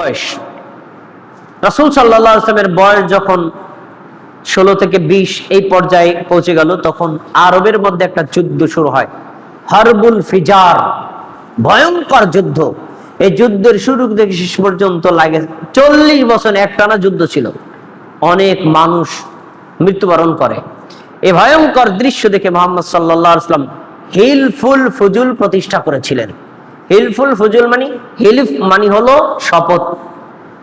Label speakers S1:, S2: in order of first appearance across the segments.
S1: বয়স রাসূল সাল্লাল্লাহু আলাইহি ওয়াসাল্লামের বয়স যখন 16 থেকে 20 এই পর্যায়ে পৌঁছে গেল, তখন আরবের মধ্যে একটা যুদ্ধ শুরু হয়, হারবুল ফিজার, ভয়ঙ্কর যুদ্ধ। এই যুদ্ধের শুরু থেকে শেষ পর্যন্ত লাগে 40 বছর একটানা যুদ্ধ ছিল। অনেক মানুষ মৃত্যুবরণ করে। এই ভয়ঙ্কর দৃশ্য দেখে মুহাম্মদ সাল্লাল্লাহু আলাইহি ওয়াসাল্লাম হিলফুল ফুজুল প্রতিষ্ঠা করেছিলেন। হিলফুল ফুজুল মানে, হিলফ মানে হলো শপথ,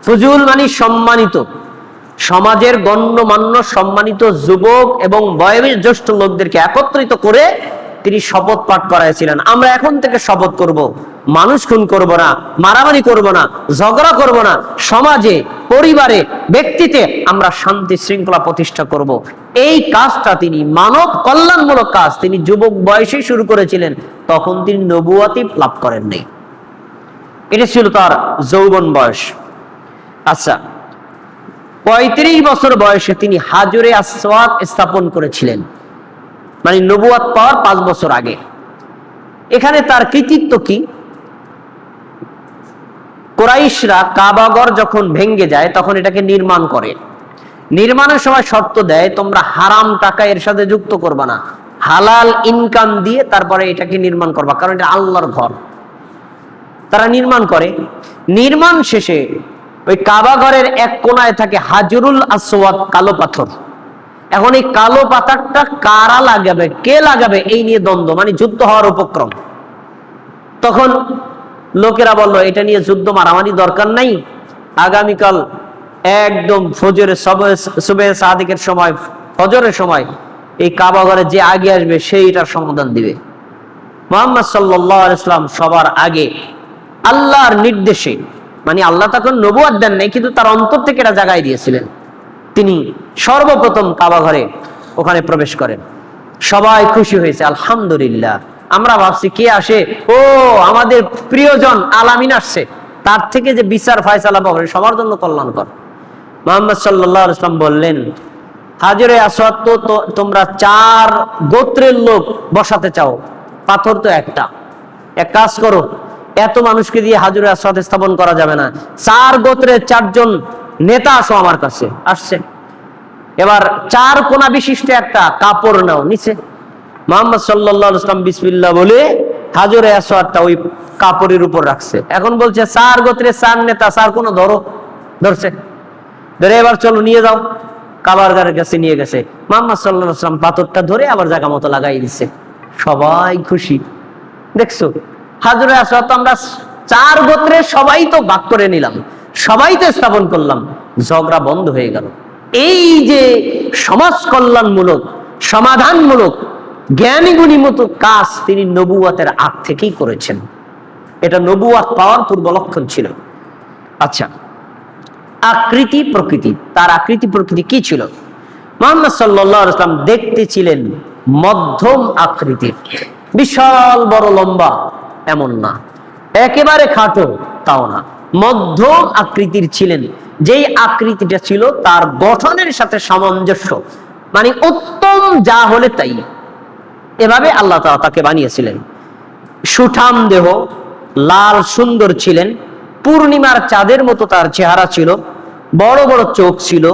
S1: ফুজুল মানে সম্মানিত। সমাজের গণ্যমান্য সম্মানিত যুবক এবং বয়োজ্যেষ্ঠ লোকদেরকে একত্রিত করে তিনি শপথ পাঠ করাইছিলেন। আমরা এখন থেকে শপথ করব, মানুষ খুন করব না, মারামারি করব না, ঝগড়া করব না, সমাজে, পরিবারে, ব্যক্তিতে আমরা শান্তি শৃঙ্খলা প্রতিষ্ঠা করব। এই কাজটা তিনি, মানব কল্যাণমূলক কাজ, তিনি যুবক বয়সে শুরু করেছিলেন। তখন তিনি নবুয়াতি লাভ করেননি, এটা ছিল তার যৌবন বয়স। আচ্ছা, 35 বছর বয়সে তিনি হাজরে আসওয়াদ স্থাপন করেছিলেন, মানে নবুয়াত পাওয়ার 5 বছর আগে। এখানে তার কৃতিত্ব কি? কুরাইশরা কাবাঘর যখন ভেঙে যায় তখন এটাকে নির্মাণ করে। নির্মাণের সময় শর্ত দেয়, তোমরা হারাম টাকা এর সাথে যুক্ত করবা না, হালাল ইনকাম দিয়ে তারপরে এটাকে নির্মাণ করবা, কারণ এটা আল্লাহর ঘর। তারা নির্মাণ করে। নির্মাণ শেষে ওই কাবাঘরের এক কোনায় থাকে হাজরুল আসওয়াদ, কালো পাথর। এখন এই কালো পাথরটা কারা লাগাবে, কে লাগাবে, এই নিয়ে দ্বন্দ্ব, মানে যুদ্ধ হওয়ার উপক্রম। তখন লোকেরা বলল, এটা নিয়ে যুদ্ধ মারামারি দরকার নাই, আগামীকাল একদম ফজরের সুবহে সাদিকের সময়, ফজরের সময় এই কাবাঘরে যে আগে আসবে সেই এটার সমাধান দিবে। মুহাম্মদ সাল্লাল্লাহু আলাইহি ওয়াসাল্লাম সবার আগে আল্লাহর নির্দেশে, মানে আল্লাহ তখন নবুয়ত দেন নাই, কিন্তু তার অন্তর থেকে এটা জাগাই দিয়েছিলেন। তিনি সর্বপ্রথম কাবাঘরে ওখানে প্রবেশ করেন। সবাই খুশি হয়েছে, আলহামদুলিল্লাহ। আমরা ভাবছি কে আসে, ও আমাদের প্রিয়জন আলামিন আসছে, তার থেকে যে বিচার ফয়সালা পাবে সবার জন্য কল্যাণকর। মুহাম্মদ সাল্লাল্লাহু আলাইহি ওয়াসাল্লাম বললেন, হাজরে আসওয়াদ তো তোমরা 4 গোত্রের লোক বসাতে চাও, পাথর তো একটা, এক কাজ করো, এত মানুষকে দিয়ে হাজরে আসওয়াদ স্থাপন করা যাবে না, 4 গোত্রের 4 জন নেতা আসো আমার কাছে। আসছে। এবার 4 কোনা বিশিষ্ট একটা কাপড় নাও, নিচে। মুহাম্মদ সাল্লাল্লাহু আলাইহি ওয়াসাল্লাম বিসমিল্লাহ বলে হাজরে আসওয়াদটা ওই কাপড়ের উপর রাখছে। এখন বলছে 4 গোত্রের 4 নেতা, 4 কোনা ধরো। ধরছে, ধরে এবার চলো নিয়ে যাও। কাবাঘরের কাছে নিয়ে গেছে। মুহাম্মদ সাল্লাল্লাহু আলাইহি ওয়াসাল্লাম পাথরটা ধরে আবার জায়গা মতো লাগাই দিচ্ছে। সবাই খুশি। দেখছো, হাজরে আসওয়াদ তো আমরা 4 গোত্রের সবাই তো ভাগ করে নিলাম, সবাই তো স্থাপন করলাম, ঝগড়া বন্ধ হয়ে গেল। এই যে সমাজ কল্যাণমূলক, সমাধানমূলক, জ্ঞানী গুণীমত কাজ তিনি নবুয়তের আগ থেকেই করেছেন। এটা নবুয়ত পাওয়ার পূর্ব লক্ষণ ছিল। আচ্ছা, আকৃতি প্রকৃতি, তার আকৃতি প্রকৃতি কি ছিল? মুহাম্মদ সাল্লাল্লাহু আলাইহি ওয়াসাল্লাম দেখতে ছিলেন মধ্যম আকৃতির, বিশাল বড় লম্বা এমন না, একেবারে খাটো তাও না, মধ্যম আকৃতির ছিলেন। যেই আকৃতিটা ছিল তার গঠনের সাথে সামঞ্জস্য, মানে উত্তম যা হলে তাই, এভাবে আল্লাহ তাআলা তাকে বানিয়েছিলেন। সুঠাম দেহ, লাল সুন্দর ছিলেন, পূর্ণিমার চাঁদের মতো তার চেহারা ছিল, বড় বড় চোখ ছিল,